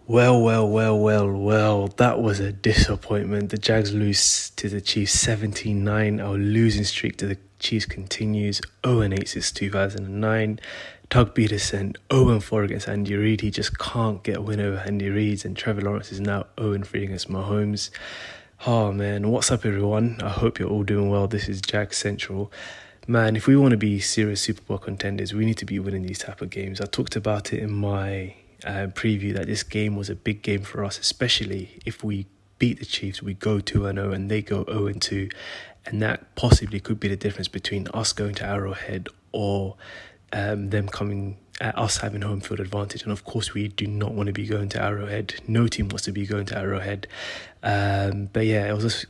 Well. That was a disappointment. The Jags lose to the Chiefs 17-9. Our losing streak to the Chiefs continues. 0-8 since 2009. Doug Peterson 0-4 against Andy Reid. He just can't get a win over Andy Reid. And Trevor Lawrence is now 0-3 against Mahomes. Oh man, what's up everyone? I hope you're all doing well. This is Jags Central. Man, if we want to be serious Super Bowl contenders, we need to be winning these type of games. I talked about it in my preview that this game was a big game for us, especially if we beat the Chiefs, we go 2-0 and they go 0-2, and that possibly could be the difference between us going to Arrowhead or them coming at us having home field advantage. And of course we do not want to be going to Arrowhead. No team wants to be going to Arrowhead. But yeah, it was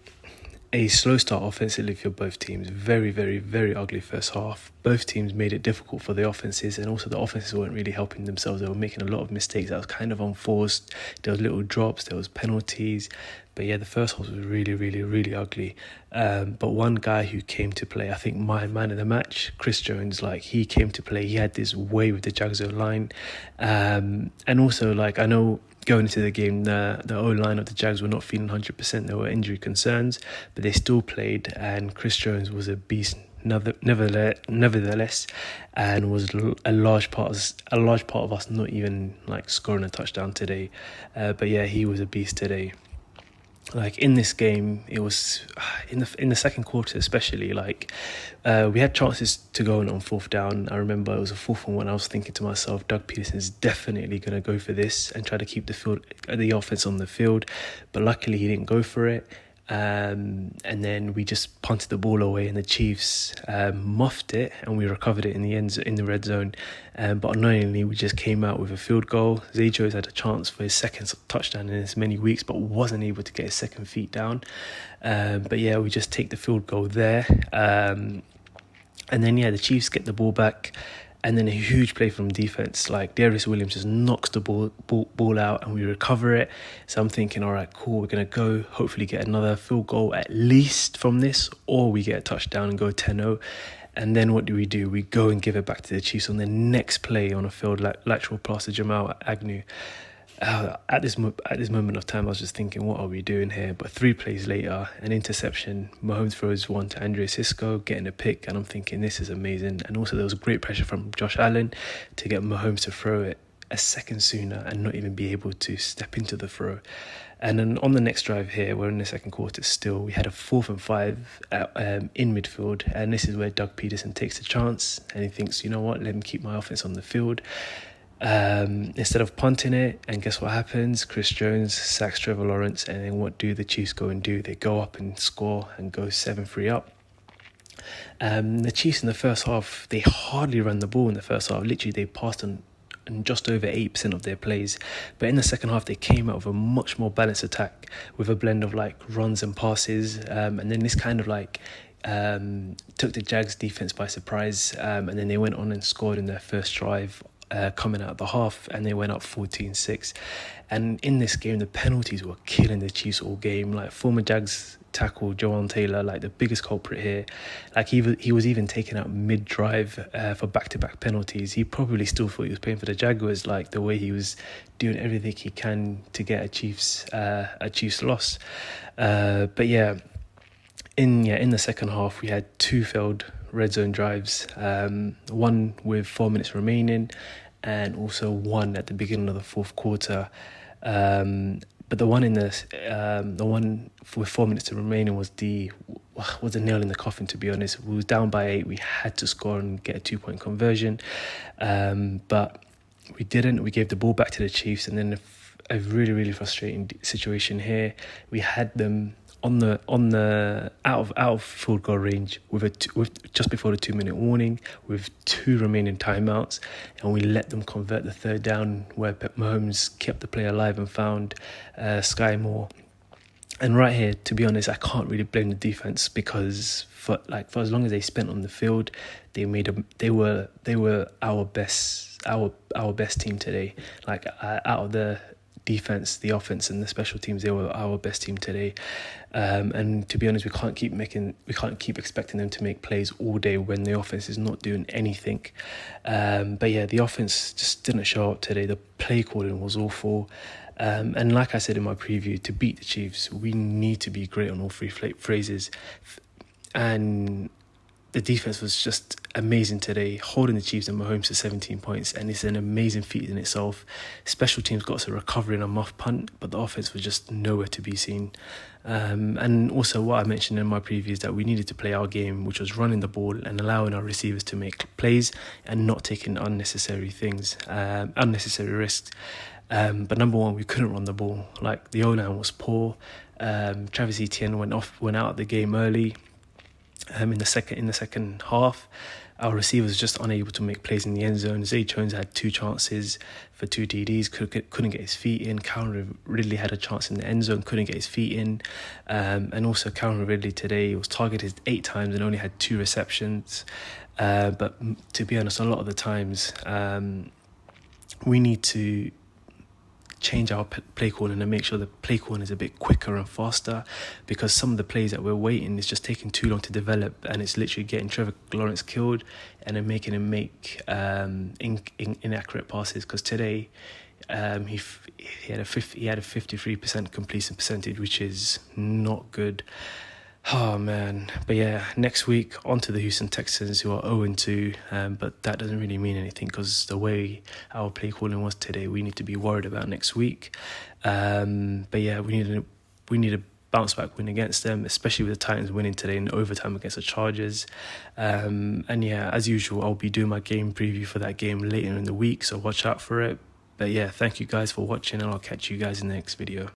a slow start offensively for both teams. Very ugly first half. Both teams made it difficult for the offenses, and also the offenses weren't really helping themselves. They were making a lot of mistakes that was kind of unforced. There was little drops, there was penalties. But yeah, the first half was really ugly. But one guy who came to play, I think my man of the match, Chris Jones, he came to play. He had this way with the Jags O-line. And also, I know going into the game, the O-line of the Jags were not feeling 100%. There were injury concerns, but they still played, and Chris Jones was a beast nevertheless, and was a large part of us not even scoring a touchdown today. But yeah, he was a beast today. In this game, it was in the second quarter especially, we had chances to go on fourth down. I remember it was a 4th and 1. I was thinking to myself, Doug Peterson is definitely going to go for this and try to keep the offense on the field, but luckily he didn't go for it. And then we just punted the ball away, and the Chiefs muffed it, and we recovered it in the red zone. But annoyingly, we just came out with a field goal. Zay Jones had a chance for his second touchdown in as many weeks, but wasn't able to get his second feet down. But yeah, we just take the field goal there. And then the Chiefs get the ball back. And then a huge play from defense, Darius Williams just knocks the ball out, and we recover it. So I'm thinking, all right, cool, we're going to go hopefully get another field goal at least from this, or we get a touchdown and go 10-0. And then what do? We go and give it back to the Chiefs on the next play on a field lateral pass to Jamal Agnew. At this moment of time, I was just thinking, what are we doing here? But 3 plays later, an interception. Mahomes throws one to Andre Cisco, getting a pick, and I'm thinking, this is amazing. And also there was great pressure from Josh Allen to get Mahomes to throw it a second sooner and not even be able to step into the throw. And then on the next drive here, we're in the second quarter still. We had a 4th and 5 in midfield, and this is where Doug Peterson takes a chance, and he thinks, you know what, let me keep my offense on the field. Instead of punting it, and guess what happens? Chris Jones sacks Trevor Lawrence, and then what do the Chiefs go and do? They go up and score and go 7-3 up. The Chiefs in the first half, they hardly ran the ball in the first half. Literally, they passed on just over 8% of their plays. But in the second half, they came out with a much more balanced attack with a blend of runs and passes. And then this kind of took the Jags defense by surprise. And then they went on and scored in their first drive, coming out of the half, and they went up 14-6. And in this game, the penalties were killing the Chiefs all game. Former Jags tackle Jawan Taylor, the biggest culprit here. He was even taken out mid-drive for back-to-back penalties. He probably still thought he was playing for the Jaguars, the way he was doing everything he can to get a Chiefs loss. But yeah, in the second half, we had 2 failed red zone drives, one with 4 minutes remaining, and also one at the beginning of the fourth quarter. But the one with 4 minutes remaining was a nail in the coffin, to be honest. We was down by 8. We had to score and get a 2-point conversion, but we didn't. We gave the ball back to the Chiefs, and then a really frustrating situation here. We had them on the out of field goal range with just before the 2-minute warning, with 2 remaining timeouts, and we let them convert the third down where Mahomes kept the play alive and found Sky Moore. And right here, to be honest, I can't really blame the defense, because for as long as they spent on the field, they were our best team today. Out of the defense, the offense, and the special teams, they were our best team today. And to be honest, we can't keep expecting them to make plays all day when the offense is not doing anything. But yeah, the offense just didn't show up today. The play calling was awful. And like I said in my preview, to beat the Chiefs, we need to be great on all three phrases. And the defense was just amazing today, holding the Chiefs and Mahomes to 17 points, and it's an amazing feat in itself. Special teams got us a recovery and a muff punt, but the offense was just nowhere to be seen. And also what I mentioned in my preview is that we needed to play our game, which was running the ball and allowing our receivers to make plays and not taking unnecessary risks. But number one, we couldn't run the ball. Like, the O-line was poor. Travis Etienne went out of the game early. In the second half, our receivers were just unable to make plays in the end zone. Zay Jones had 2 chances for 2 TDs, couldn't get his feet in. Calvin Ridley had a chance in the end zone, couldn't get his feet in. And also Calvin Ridley today was targeted 8 times and only had 2 receptions. But to be honest, a lot of the times we need to change our play calling and make sure the play calling is a bit quicker and faster, because some of the plays that we're waiting is just taking too long to develop, and it's literally getting Trevor Lawrence killed and then making him make inaccurate passes. Because today he had a 53% completion percentage, which is not good. Oh man, but yeah, next week on to the Houston Texans, who are 0-2, but that doesn't really mean anything because the way our play calling was today, we need to be worried about next week. But yeah, we need a bounce back win against them, especially with the Titans winning today in overtime against the Chargers. And yeah, as usual, I'll be doing my game preview for that game later in the week, so watch out for it. But yeah, thank you guys for watching, and I'll catch you guys in the next video.